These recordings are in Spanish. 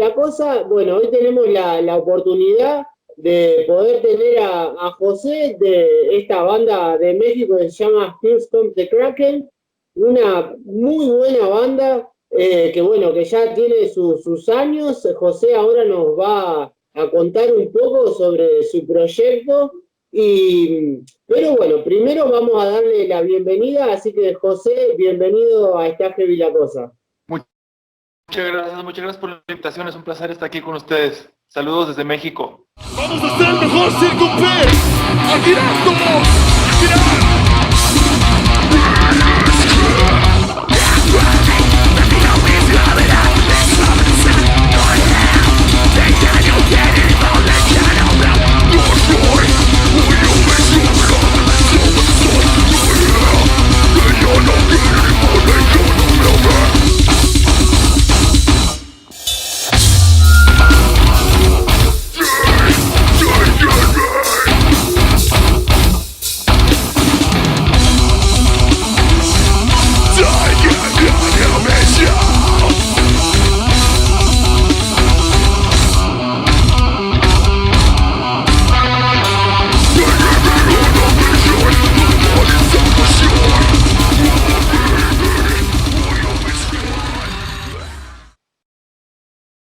la cosa. Bueno, hoy tenemos la oportunidad de poder tener a José de esta banda de México que se llama Here Comes the Kraken, una muy buena banda que bueno, que ya tiene sus años. José ahora nos va a contar un poco sobre su proyecto. Pero bueno, primero vamos a darle la bienvenida, así que José, bienvenido a Está Heavy la Cosa. Muchas gracias por la invitación, es un placer estar aquí con ustedes. Saludos desde México. Vamos a hacer el mejor circo P. ¡Agirando! ¡Girar!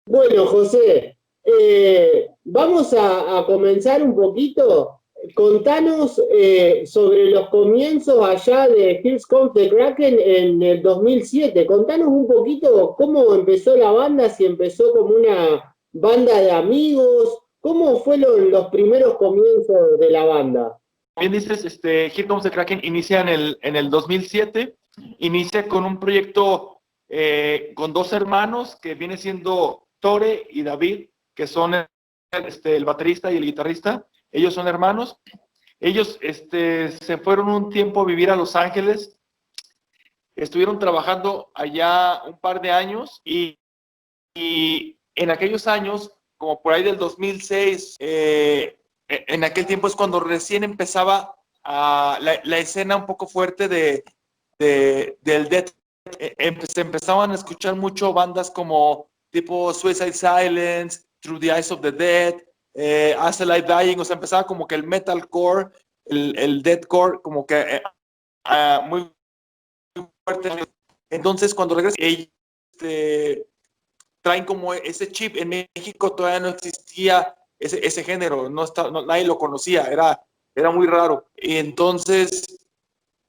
Bueno, José, vamos a comenzar un poquito. Contanos sobre los comienzos allá de Here Comes the Kraken en el 2007. Contanos un poquito cómo empezó la banda, si empezó como una banda de amigos, cómo fueron los primeros comienzos de la banda. Bien dices, Here Comes the Kraken inicia en el 2007, inicia con un proyecto con dos hermanos que viene siendo Tore y David, que son el baterista y el guitarrista. Ellos son hermanos. Ellos se fueron un tiempo a vivir a Los Ángeles. Estuvieron trabajando allá un par de años y en aquellos años, como por ahí del 2006, en aquel tiempo es cuando recién empezaba la escena un poco fuerte del death. Se empezaban a escuchar mucho bandas como tipo Suicide Silence, Through the Eyes of the Dead, As Alive Dying. O sea, empezaba como que el metalcore, el deathcore, como que muy fuerte. Entonces, cuando regresan, ellos traen como ese chip. En México todavía no existía ese género, nadie lo conocía, era muy raro. Y entonces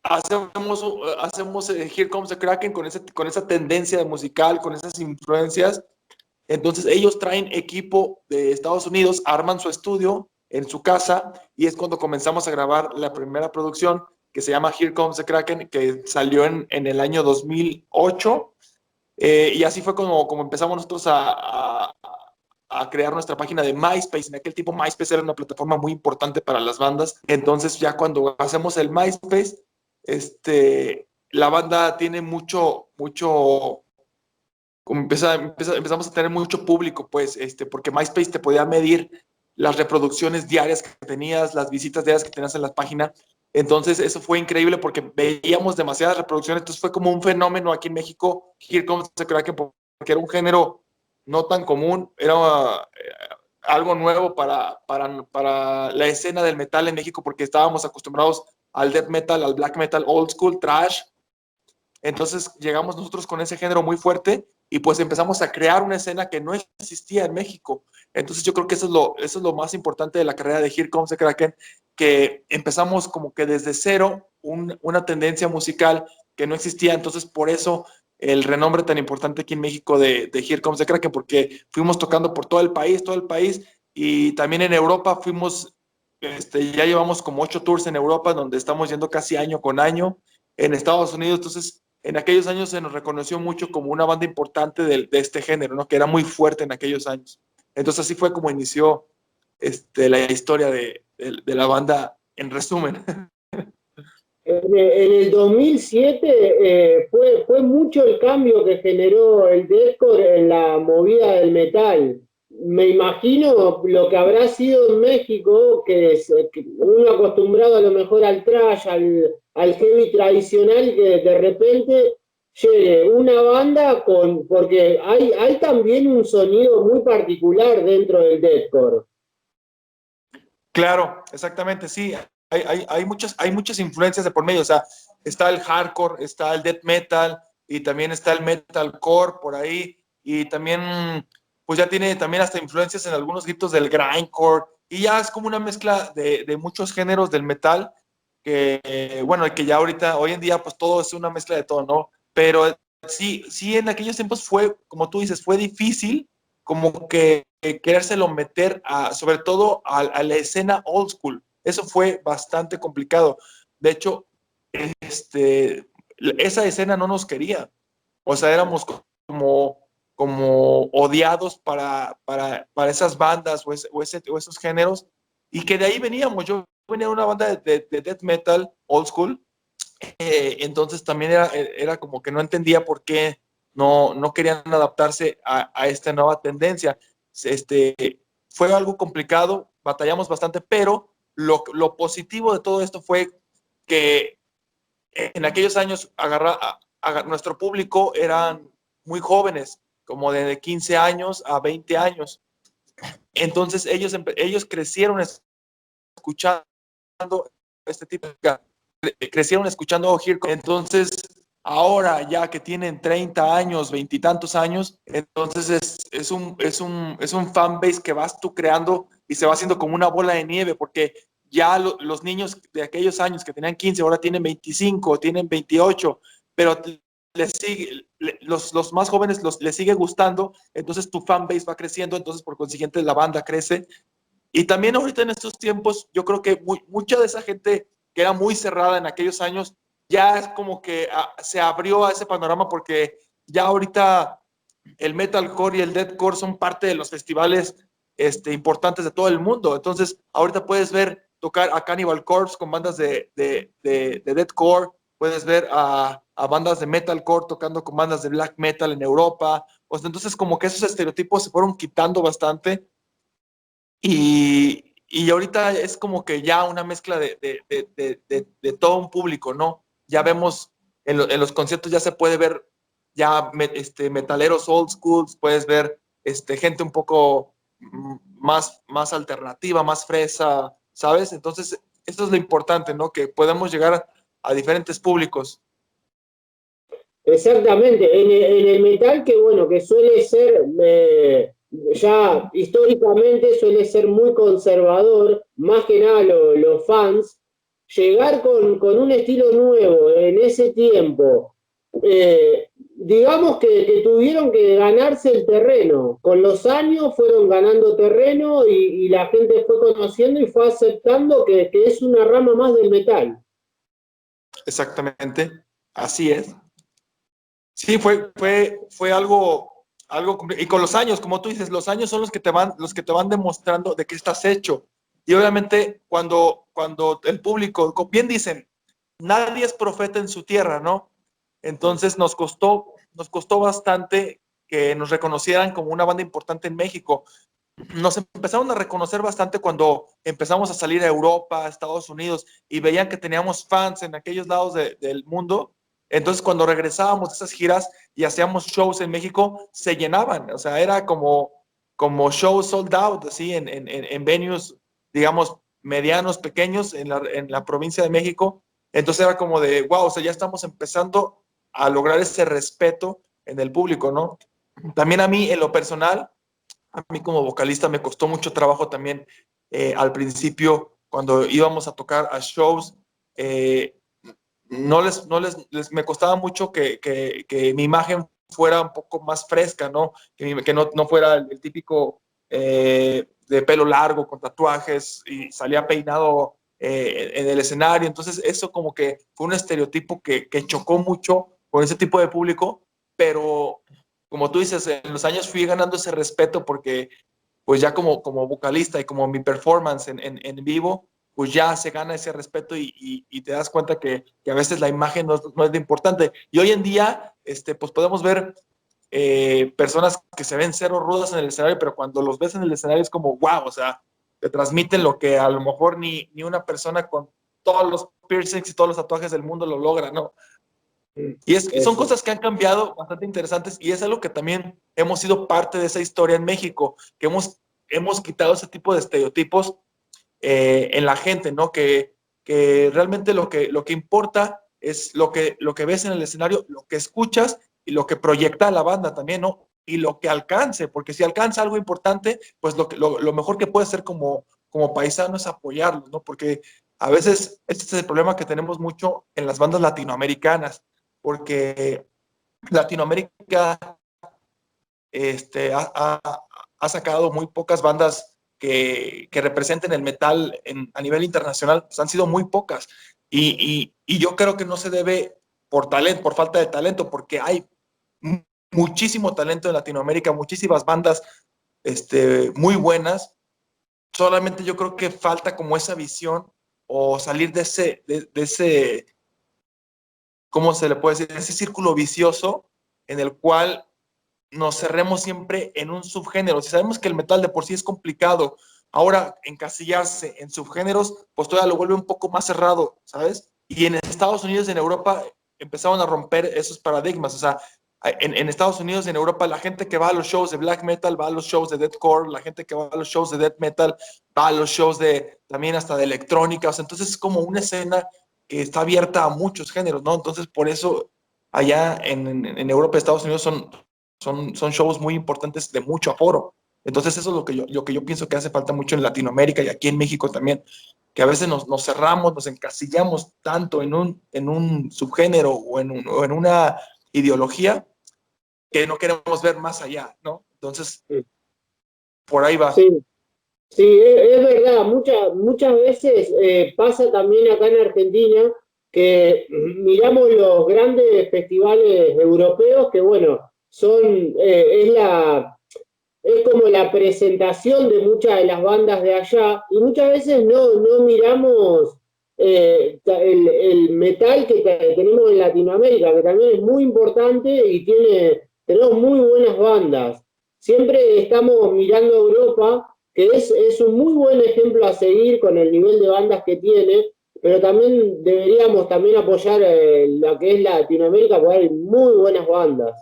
hacemos Here Comes the Kraken con esa tendencia musical, con esas influencias. Entonces ellos traen equipo de Estados Unidos, arman su estudio en su casa y es cuando comenzamos a grabar la primera producción que se llama Here Comes the Kraken, que salió en el año 2008. Y así fue como empezamos nosotros a crear nuestra página de MySpace. En aquel tiempo MySpace era una plataforma muy importante para las bandas. Entonces ya cuando hacemos el MySpace, la banda tiene empezamos a tener mucho público, pues, porque MySpace te podía medir las reproducciones diarias que tenías, las visitas diarias que tenías en la página. Entonces eso fue increíble porque veíamos demasiadas reproducciones. Entonces fue como un fenómeno aquí en México, Here Comes the Kraken, porque era un género no tan común, era algo nuevo para la escena del metal en México, porque estábamos acostumbrados al death metal, al black metal old school, thrash. Entonces llegamos nosotros con ese género muy fuerte y pues empezamos a crear una escena que no existía en México. Entonces yo creo que eso es lo más importante de la carrera de Here Comes the Kraken, que empezamos como que desde cero una tendencia musical que no existía. Entonces por eso el renombre tan importante aquí en México de Here Comes the Kraken, porque fuimos tocando por todo el país, y también en Europa fuimos, ya llevamos como 8 tours en Europa, donde estamos yendo casi año con año. En Estados Unidos, entonces en aquellos años se nos reconoció mucho como una banda importante de este género, ¿no? Que era muy fuerte en aquellos años. Entonces así fue como inició la historia de la banda, en resumen. En el 2007 fue mucho el cambio que generó el deathcore en la movida del metal. Me imagino lo que habrá sido en México, que uno acostumbrado a lo mejor al thrash, al heavy tradicional, que de repente llene una banda porque hay también un sonido muy particular dentro del deathcore. Claro, exactamente, sí. Hay muchas influencias de por medio. O sea, está el hardcore, está el death metal y también está el metalcore por ahí. Y también, pues ya tiene también hasta influencias en algunos gritos del grindcore. Y ya es como una mezcla de muchos géneros del metal que, bueno, que ya ahorita, hoy en día, pues todo es una mezcla de todo, ¿no? Pero sí, sí, en aquellos tiempos fue, como tú dices, fue difícil como que querérselo meter sobre todo a la escena old school. Eso fue bastante complicado. De hecho, este, esa escena no nos quería. O sea, éramos como odiados para esas bandas o esos géneros. Y que de ahí veníamos. Yo venía de una banda de death metal old school, entonces también era como que no entendía por qué no querían adaptarse a esta nueva tendencia. Este, fue algo complicado, batallamos bastante, pero lo positivo de todo esto fue que en aquellos años nuestro público eran muy jóvenes, como de 15 años a 20 años. Entonces ellos crecieron escuchando este tipo de música, crecieron escuchando Here. Entonces, ahora ya que tienen 30 años, 20 y tantos años, entonces es un fan base que vas tú creando y se va haciendo como una bola de nieve, porque ya los niños de aquellos años que tenían 15 ahora tienen 25, tienen 28, pero les sigue, los más jóvenes les sigue gustando, entonces tu fan base va creciendo, entonces por consiguiente la banda crece. Y también ahorita en estos tiempos, yo creo que mucha de esa gente que era muy cerrada en aquellos años, ya es como que se abrió a ese panorama, porque ya ahorita el metalcore y el deathcore son parte de los festivales importantes de todo el mundo. Entonces, ahorita puedes ver tocar a Cannibal Corpse con bandas de deathcore, puedes ver a bandas de metalcore tocando con bandas de black metal en Europa. O sea, entonces, como que esos estereotipos se fueron quitando bastante y ahorita es como que ya una mezcla de todo un público, ¿no? Ya vemos en los conciertos, ya se puede ver ya metaleros old schools, puedes ver gente un poco más alternativa, más fresa, ¿sabes? Entonces, esto es lo importante, ¿no? Que podemos llegar a diferentes públicos. Exactamente, en el metal que bueno, que suele ser, ya históricamente suele ser muy conservador, más que nada los fans, llegar con un estilo nuevo en ese tiempo, digamos que tuvieron que ganarse el terreno, con los años fueron ganando terreno y la gente fue conociendo y fue aceptando que es una rama más del metal. Exactamente, así es. Sí, fue algo y con los años, como tú dices, los años son los que te van demostrando de qué estás hecho. Y obviamente cuando el público, bien dicen, nadie es profeta en su tierra, ¿no? Entonces nos costó bastante que nos reconocieran como una banda importante en México. Nos empezaron a reconocer bastante cuando empezamos a salir a Europa, a Estados Unidos, y veían que teníamos fans en aquellos lados del mundo. Entonces, cuando regresábamos de esas giras y hacíamos shows en México, se llenaban. O sea, era como shows sold out, así, en venues, digamos, medianos, pequeños, en la provincia de México. Entonces era como de, wow, o sea, ya estamos empezando a lograr ese respeto en el público, ¿no? También a mí, en lo personal, a mí como vocalista me costó mucho trabajo también, al principio, cuando íbamos a tocar a shows, eh, me costaba mucho que mi imagen fuera un poco más fresca, ¿no? Que no fuera el típico de pelo largo, con tatuajes y salía peinado en el escenario. Entonces eso como que fue un estereotipo que chocó mucho con ese tipo de público, pero como tú dices, en los años fui ganando ese respeto porque pues ya como vocalista y como mi performance en vivo, pues ya se gana ese respeto y te das cuenta que a veces la imagen no es lo importante. Y hoy en día, pues podemos ver personas que se ven cero rudas en el escenario, pero cuando los ves en el escenario es como, wow, o sea, te transmiten lo que a lo mejor ni una persona con todos los piercings y todos los tatuajes del mundo lo logra, ¿no? Y son Eso. cosas que han cambiado bastante interesantes y es algo que también hemos sido parte de esa historia en México, que hemos quitado ese tipo de estereotipos en la gente, ¿no? Que realmente lo que importa es lo que ves en el escenario, lo que escuchas y lo que proyecta la banda también, ¿no? Y lo que alcance, porque si alcanza algo importante, pues lo mejor que puede hacer como paisano es apoyarlo, ¿no? Porque a veces este es el problema que tenemos mucho en las bandas latinoamericanas, porque Latinoamérica ha sacado muy pocas bandas que representen el metal a nivel internacional, pues han sido muy pocas. Y yo creo que no se debe por talento, por falta de talento, porque hay muchísimo talento en Latinoamérica, muchísimas bandas muy buenas. Solamente yo creo que falta como esa visión o salir de ese, ¿cómo se le puede decir? Ese círculo vicioso en el cual nos cerremos siempre en un subgénero. Si sabemos que el metal de por sí es complicado, ahora encasillarse en subgéneros, pues todavía lo vuelve un poco más cerrado, ¿sabes? Y en Estados Unidos y en Europa empezaron a romper esos paradigmas. O sea, en Estados Unidos y en Europa, la gente que va a los shows de black metal va a los shows de deathcore, la gente que va a los shows de death metal va a los shows también hasta de electrónica. O sea, entonces es como una escena que está abierta a muchos géneros, ¿no? Entonces, por eso allá en Europa y Estados Unidos son shows muy importantes de mucho aforo. Entonces eso es lo que yo pienso que hace falta mucho en Latinoamérica y aquí en México también, que a veces nos cerramos, nos encasillamos tanto en un subgénero o en una ideología que no queremos ver más allá, ¿no? Entonces, por ahí va. Sí, sí, es verdad, muchas veces pasa también acá en Argentina que miramos los grandes festivales europeos que, bueno, es como la presentación de muchas de las bandas de allá y muchas veces no miramos el metal que tenemos en Latinoamérica, que también es muy importante y tenemos muy buenas bandas. Siempre estamos mirando a Europa, que es un muy buen ejemplo a seguir con el nivel de bandas que tiene, pero también deberíamos también apoyar lo que es Latinoamérica, porque hay muy buenas bandas.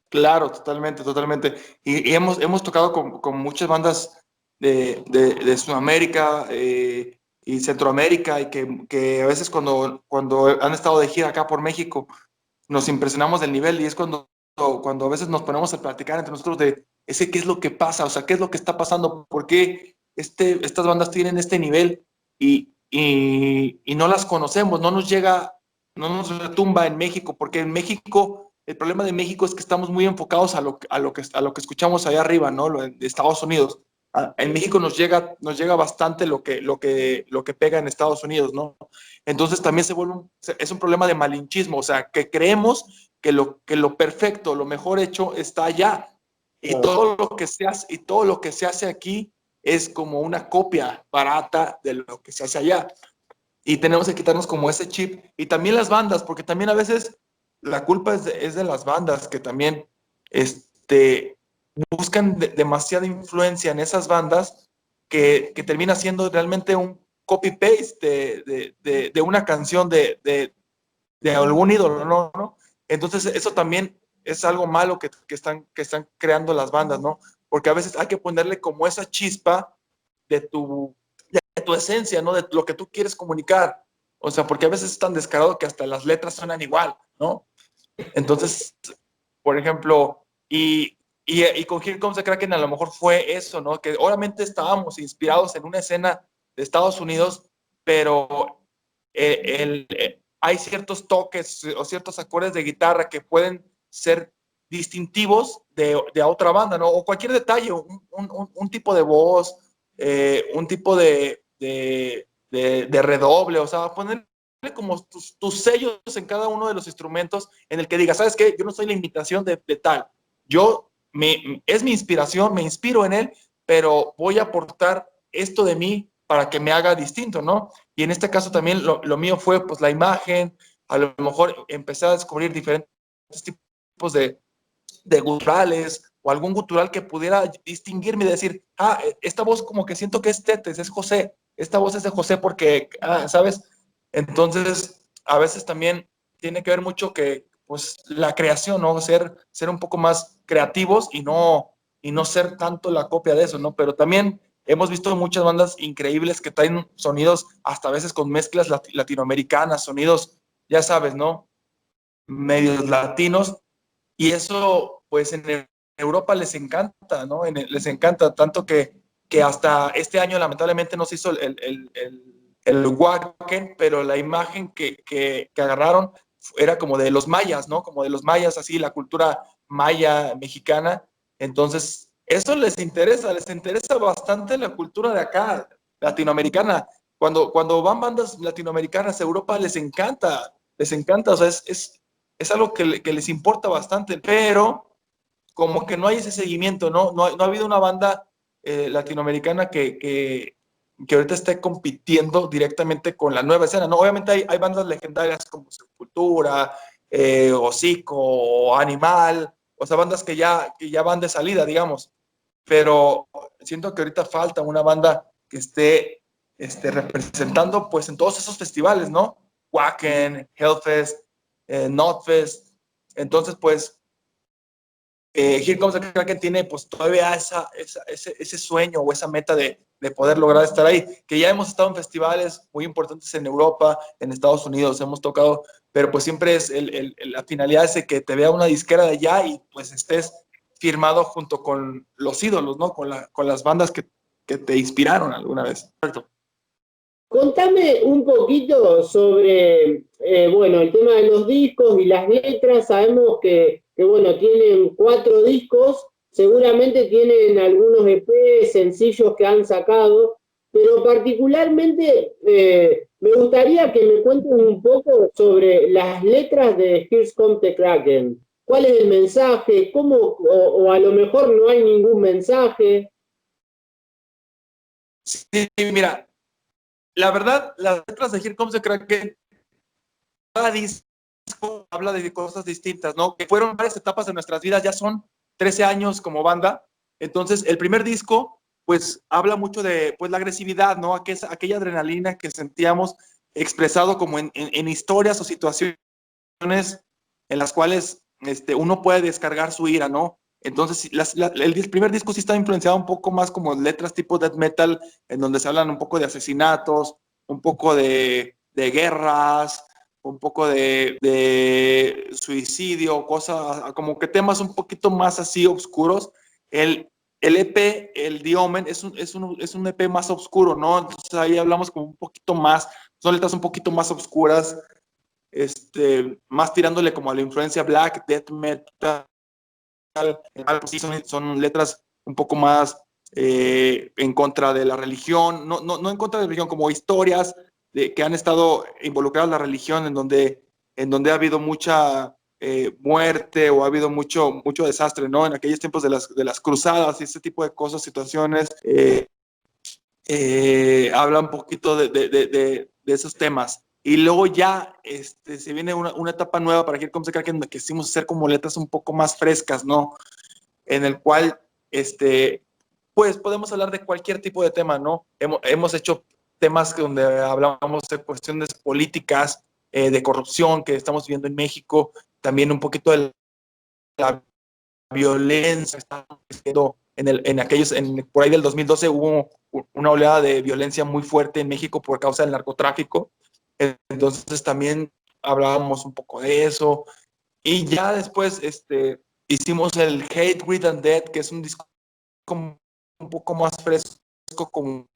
Claro, totalmente, totalmente. Y hemos tocado con muchas bandas de Sudamérica y Centroamérica y que a veces cuando han estado de gira acá por México nos impresionamos del nivel y es cuando a veces nos ponemos a platicar entre nosotros de ese qué es lo que pasa, o sea, qué es lo que está pasando, por qué estas bandas tienen este nivel y no las conocemos, no nos llega, no nos retumba en México, porque en México, el problema de México es que estamos muy enfocados a lo que escuchamos allá arriba, ¿no? De Estados Unidos. En México nos llega bastante lo que pega en Estados Unidos, ¿no? Entonces también es un problema de malinchismo, o sea, que creemos que lo perfecto, lo mejor hecho está allá y Claro. todo lo que se hace aquí es como una copia barata de lo que se hace allá. Y tenemos que quitarnos como ese chip. Y también las bandas, porque también a veces la culpa es de las bandas que también buscan demasiada influencia en esas bandas que termina siendo realmente un copy-paste de una canción de algún ídolo, ¿no? ¿no? Entonces, eso también es algo malo que están creando las bandas, ¿no? Porque a veces hay que ponerle como esa chispa de de tu esencia, ¿no? De lo que tú quieres comunicar. O sea, porque a veces es tan descarado que hasta las letras suenan igual, ¿no? Entonces, por ejemplo, y con Here Comes the Kraken a lo mejor fue eso, ¿no? Que obviamente estábamos inspirados en una escena de Estados Unidos, pero hay ciertos toques o ciertos acordes de guitarra que pueden ser distintivos de otra banda, ¿no? O cualquier detalle, un tipo de voz, un tipo de redoble, o sea, poner como tus sellos en cada uno de los instrumentos en el que digas, ¿sabes qué? Yo no soy la imitación de tal. Es mi inspiración, me inspiro en él, pero voy a aportar esto de mí para que me haga distinto, ¿no? Y en este caso también lo mío fue pues la imagen, a lo mejor empecé a descubrir diferentes tipos de guturales o algún gutural que pudiera distinguirme y decir, esta voz como que siento que es Tetes, es José, esta voz es de José porque, ¿sabes? Entonces, a veces también tiene que ver mucho que, pues, la creación, ¿no? Ser un poco más creativos y no ser tanto la copia de eso, ¿no? Pero también hemos visto muchas bandas increíbles que traen sonidos hasta a veces con mezclas latinoamericanas, sonidos, ya sabes, ¿no? Medios latinos, y eso, pues, en Europa les encanta, ¿no? Les encanta tanto que hasta este año lamentablemente no se hizo el Wacken, pero la imagen que agarraron era como de los mayas, ¿no? Como de los mayas, así, la cultura maya mexicana. Entonces, eso les interesa bastante la cultura de acá, latinoamericana. Cuando van bandas latinoamericanas a Europa, les encanta, o sea, es algo que les importa bastante, pero como que no hay ese seguimiento, ¿no? No ha habido una banda latinoamericana que ahorita esté compitiendo directamente con la nueva escena, ¿no? Obviamente hay bandas legendarias como Sepultura, Hocico, o Animal, o sea, bandas que ya van de salida, digamos, pero siento que ahorita falta una banda que esté representando, pues, en todos esos festivales, ¿no? Wacken, Hellfest, Notfest. Entonces, pues, Here Comes the Kraken tiene, pues, todavía ese sueño o esa meta de poder lograr estar ahí, que ya hemos estado en festivales muy importantes en Europa, en Estados Unidos, hemos tocado, pero pues siempre es la finalidad es de que te vea una disquera de allá y pues estés firmado junto con los ídolos, ¿no? Con las bandas que te inspiraron alguna vez. Perfecto. Contame un poquito sobre, bueno, el tema de los discos y las letras. Sabemos que, bueno, tienen 4 discos, seguramente tienen algunos EP, sencillos que han sacado, pero particularmente me gustaría que me cuenten un poco sobre las letras de Here Comes the Kraken. ¿Cuál es el mensaje? ¿Cómo, o a lo mejor no hay ningún mensaje? Sí, mira, la verdad, las letras de Here Comes the Kraken, cada disco habla de cosas distintas, ¿no? Que fueron varias etapas de nuestras vidas, ya son 13 años como banda. Entonces, el primer disco, pues, habla mucho de, pues, la agresividad, ¿no? Aquella adrenalina que sentíamos expresado como en historias o situaciones en las cuales uno puede descargar su ira, ¿no? Entonces, el primer disco sí está influenciado un poco más como letras tipo death metal, en donde se hablan un poco de asesinatos, un poco de guerras, un poco de suicidio, cosas, como que temas un poquito más así oscuros. El EP, el The Omen, es un EP más oscuro, ¿no? Entonces ahí hablamos como un poquito más, son letras un poquito más oscuras, más tirándole como a la influencia black, death metal, pues sí, son letras un poco más en contra de la religión, no en contra de la religión, como historias que han estado involucradas en la religión, en donde ha habido mucha muerte o ha habido mucho desastre, ¿no? En aquellos tiempos de las cruzadas y ese tipo de cosas, situaciones, habla un poquito de esos temas. Y luego ya se viene una etapa nueva para Here Comes the Kraken, donde quisimos hacer como letras un poco más frescas, ¿no? En el cual, pues podemos hablar de cualquier tipo de tema, ¿no? Hemos hecho temas donde hablamos de cuestiones políticas, de corrupción que estamos viviendo en México, también un poquito de la violencia que estamos viviendo por ahí del 2012 hubo una oleada de violencia muy fuerte en México por causa del narcotráfico. Entonces también hablábamos un poco de eso. Y ya después hicimos el Hate, Greed and Death, que es un disco como un poco más fresco, con,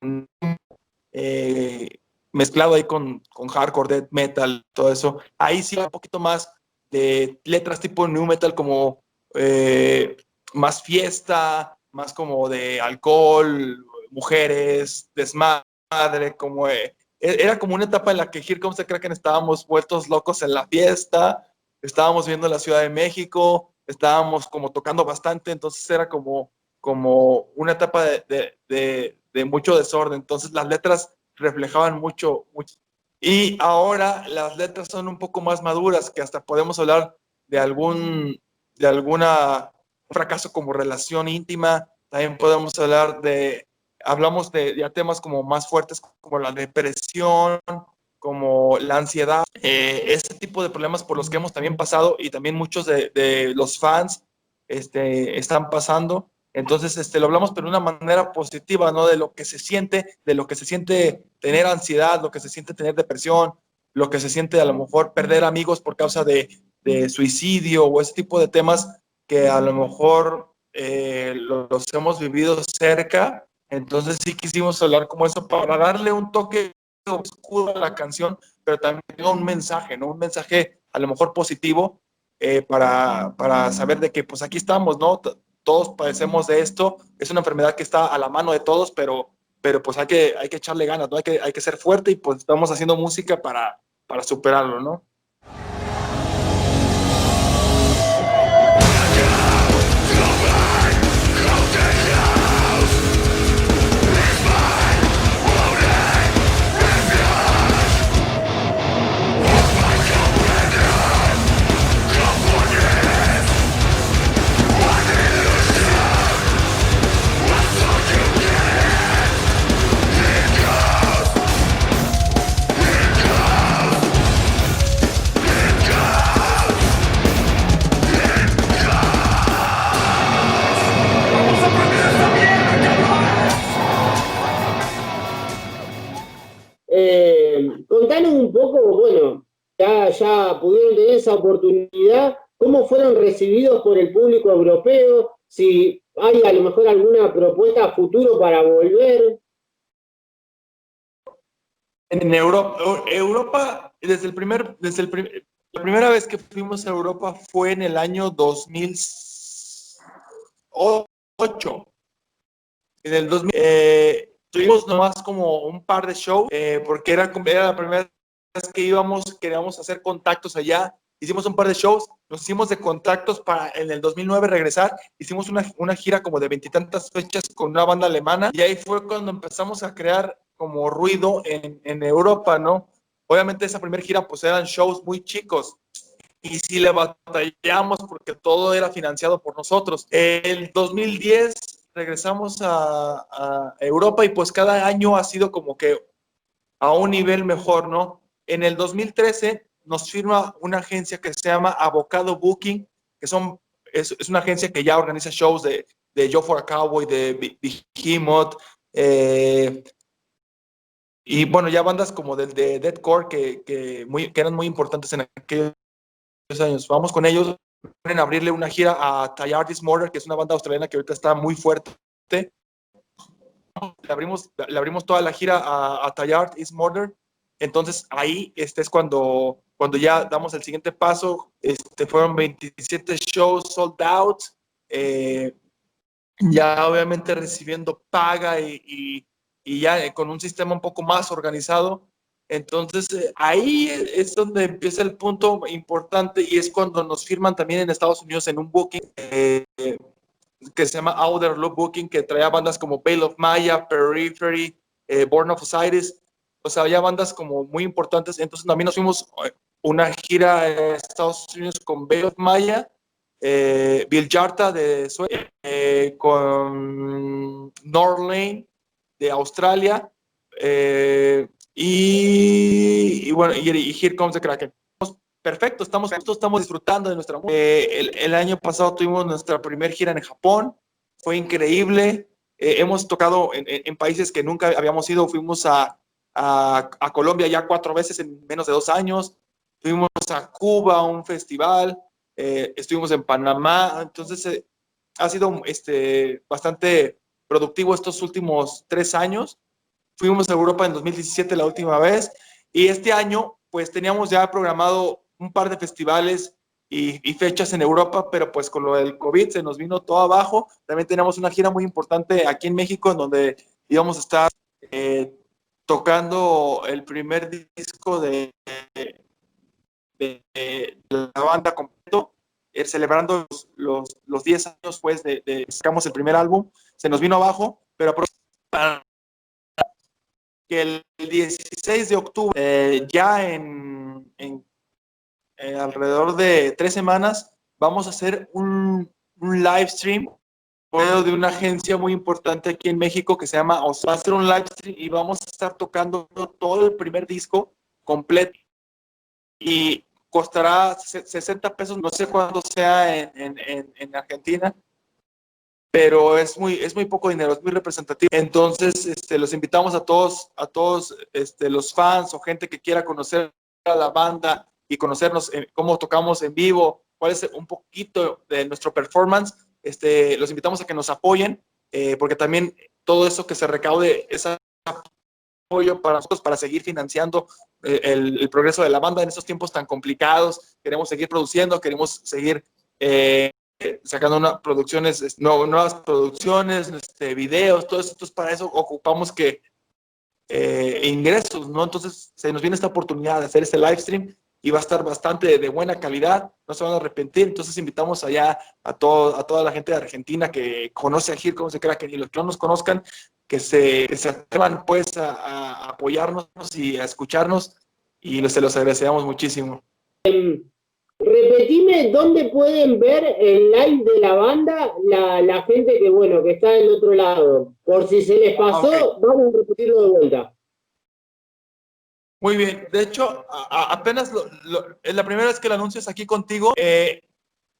eh, mezclado ahí con hardcore, death metal, todo eso. Ahí sí un poquito más de letras tipo new metal, como más fiesta, más como de alcohol, mujeres, desmadre, como era como una etapa en la que Here Comes the Kraken estábamos vueltos locos en la fiesta, estábamos viendo la Ciudad de México, estábamos como tocando bastante, entonces era como una etapa de mucho desorden. Entonces las letras reflejaban mucho. Y ahora las letras son un poco más maduras, que hasta podemos hablar de alguna fracaso como relación íntima. También podemos hablamos de ya temas como más fuertes, como la depresión, como la ansiedad, este tipo de problemas por los que hemos también pasado y también muchos de los fans están pasando. Entonces, lo hablamos pero de una manera positiva, ¿no? De lo que se siente, de lo que se siente tener ansiedad, lo que se siente tener depresión, lo que se siente a lo mejor perder amigos por causa de suicidio o ese tipo de temas que a lo mejor los hemos vivido cerca. Entonces sí quisimos hablar como eso para darle un toque oscuro a la canción, pero también un mensaje, ¿no? Un mensaje a lo mejor positivo para saber de que pues aquí estamos, ¿no? Todos padecemos de esto, es una enfermedad que está a la mano de todos, pero pues hay que echarle ganas, ¿no? Hay que ser fuerte y pues estamos haciendo música para superarlo, ¿no? Contanos un poco, bueno, ya pudieron tener esa oportunidad, ¿cómo fueron recibidos por el público europeo? Si hay a lo mejor alguna propuesta a futuro para volver. En Europa, la primera vez que fuimos a Europa fue en el año 2008. En el 2000, tuvimos nomás como un par de shows, porque era la primera vez que queríamos hacer contactos allá. Hicimos un par de shows, nos hicimos de contactos para en el 2009 regresar. Hicimos una gira como de 20 y tantas fechas con una banda alemana y ahí fue cuando empezamos a crear como ruido en Europa, ¿no? Obviamente esa primera gira pues eran shows muy chicos y sí le batallamos porque todo era financiado por nosotros. En 2010 regresamos a Europa y pues cada año ha sido como que a un nivel mejor, ¿no? En el 2013 nos firma una agencia que se llama Avocado Booking, que es una agencia que ya organiza shows de Joe for a Cowboy, de Behemoth, y bueno, ya bandas como de Deathcore que eran muy importantes en aquellos años. Vamos con ellos, pueden abrirle una gira a Tayard Disorder, que es una banda australiana que ahorita está muy fuerte. Le abrimos toda la gira a Tayard is Murder. Entonces ahí es cuando ya damos el siguiente paso. Fueron 27 shows sold out, ya obviamente recibiendo paga y ya con un sistema un poco más organizado. Entonces ahí es donde empieza el punto importante y es cuando nos firman también en Estados Unidos en un booking que se llama Outer Loop Booking, que traía bandas como Veil of Maya, Periphery, Born of Osiris, o sea, había bandas como muy importantes. Entonces también nos fuimos una gira en Estados Unidos con Veil of Maya, Bill Jarta de Suecia, con Norlane de Australia, y bueno, y Here Comes the Kraken. Perfecto, estamos disfrutando de nuestra música. El año pasado tuvimos nuestra primera gira en Japón, fue increíble. Hemos tocado en países que nunca habíamos ido. Fuimos a Colombia ya 4 veces en menos de 2 años. Fuimos a Cuba a un festival. Estuvimos en Panamá. Entonces ha sido bastante productivo estos últimos 3 años. Fuimos a Europa en 2017 la última vez y este año pues teníamos ya programado un par de festivales y fechas en Europa, pero pues con lo del COVID se nos vino todo abajo. También teníamos una gira muy importante aquí en México en donde íbamos a estar tocando el primer disco de la banda completo, celebrando los 10 años pues de sacamos el primer álbum. Se nos vino abajo, pero para que el 16 de octubre, ya en alrededor de 3 semanas, vamos a hacer un live stream de una agencia muy importante aquí en México que se llama Osa. Va a ser un live stream y vamos a estar tocando todo el primer disco completo y costará 60 pesos, no sé cuánto sea en Argentina, pero es muy poco dinero, es muy representativo. Entonces, los invitamos a todos los fans o gente que quiera conocer a la banda y conocernos cómo tocamos en vivo, cuál es un poquito de nuestro performance. Los invitamos a que nos apoyen, porque también todo eso que se recaude es apoyo para nosotros para seguir financiando el progreso de la banda en estos tiempos tan complicados. Queremos seguir produciendo, queremos seguir sacando nuevas producciones, videos, todo esto. Entonces, para eso ocupamos ingresos, ¿no? Entonces, se nos viene esta oportunidad de hacer este live stream y va a estar bastante de buena calidad, no se van a arrepentir. Entonces, invitamos allá a toda la gente de Argentina que conoce a Here Comes the Kraken y los que no nos conozcan, que se atrevan pues a apoyarnos y a escucharnos, y se los agradecemos muchísimo. Repetime dónde pueden ver el live de la banda, la gente que, bueno, que está del otro lado. Por si se les pasó, okay. Vamos a repetirlo de vuelta. Muy bien. De hecho, apenas es la primera vez que lo anuncias aquí contigo.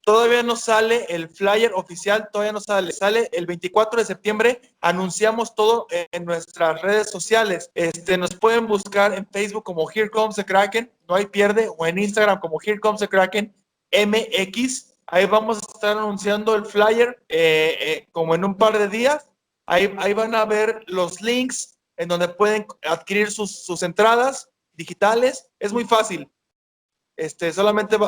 Todavía no sale el flyer oficial, todavía no sale. Sale el 24 de septiembre. Anunciamos todo en nuestras redes sociales. Nos pueden buscar en Facebook como Here Comes the Kraken, no hay pierde, o en Instagram como Here Comes the Kraken MX. Ahí vamos a estar anunciando el flyer como en un par de días. Ahí van a ver los links en donde pueden adquirir sus entradas digitales. Es muy fácil. Solamente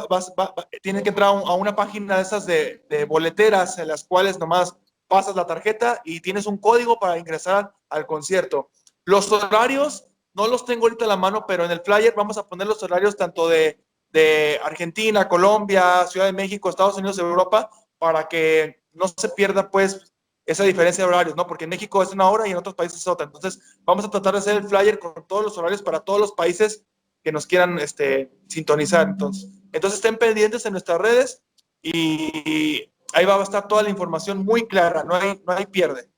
tienen que entrar a una página de esas de boleteras, en las cuales nomás pasas la tarjeta y tienes un código para ingresar al concierto. Los horarios no los tengo ahorita a la mano, pero en el flyer vamos a poner los horarios tanto de Argentina, Colombia, Ciudad de México, Estados Unidos, Europa, para que no se pierda pues esa diferencia de horarios, ¿no? Porque en México es una hora y en otros países es otra. Entonces vamos a tratar de hacer el flyer con todos los horarios para todos los países que nos quieran sintonizar. Entonces estén pendientes en nuestras redes y ahí va a estar toda la información muy clara, no hay pierde.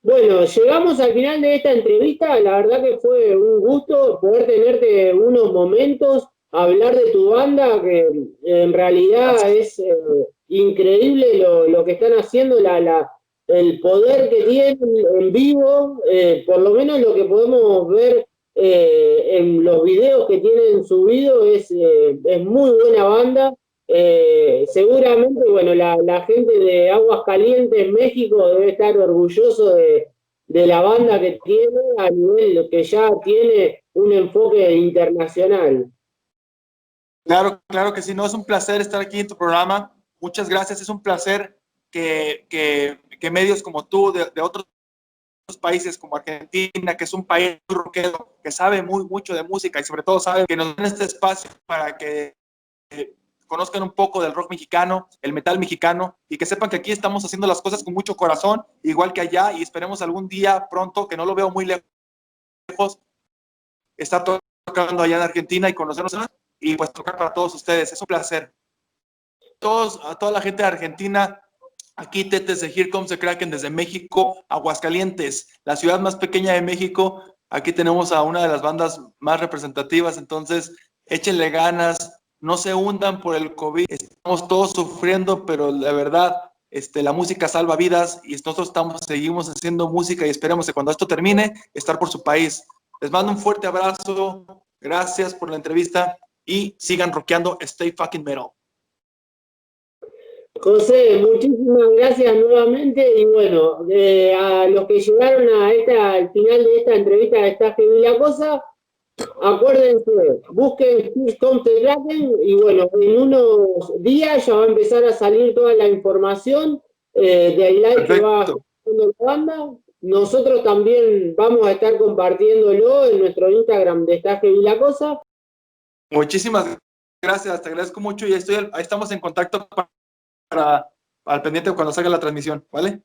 Bueno, llegamos al final de esta entrevista. La verdad que fue un gusto poder tenerte unos momentos, hablar de tu banda, que en realidad es increíble lo que están haciendo, el poder que tienen en vivo, por lo menos lo que podemos ver en los videos que tienen subidos, es muy buena banda. Seguramente, bueno, la gente de Aguascalientes, México, debe estar orgulloso de la banda que tiene, a nivel que ya tiene un enfoque internacional. Claro que sí, no, es un placer estar aquí en tu programa. Muchas gracias, es un placer que medios como tú, de otros países como Argentina, que es un país rockero, que sabe mucho de música y sobre todo sabe que nos dan este espacio para que conozcan un poco del rock mexicano, el metal mexicano, y que sepan que aquí estamos haciendo las cosas con mucho corazón, igual que allá, y esperemos algún día pronto, que no lo veo muy lejos, estar tocando allá en Argentina y conocernos y pues tocar para todos ustedes. Es un placer. A toda la gente de Argentina, aquí Tetes de Here Comes the Kraken desde México, Aguascalientes, la ciudad más pequeña de México. Aquí tenemos a una de las bandas más representativas, entonces échenle ganas, no se hundan por el COVID. Estamos todos sufriendo, pero la verdad, la música salva vidas y nosotros seguimos haciendo música y esperemos que cuando esto termine, estar por su país. Les mando un fuerte abrazo, gracias por la entrevista y sigan rockeando Stay Fucking Metal. José, muchísimas gracias nuevamente y bueno, a los que llegaron al final de esta entrevista de Está Heavy la Cosa, acuérdense, busquen Here Comes the Kraken y bueno, en unos días ya va a empezar a salir toda la información del live que va haciendo la banda. Nosotros también vamos a estar compartiéndolo en nuestro Instagram de Está Heavy la Cosa. Muchísimas gracias, te agradezco mucho y ahí estamos en contacto para al pendiente cuando salga la transmisión, ¿vale?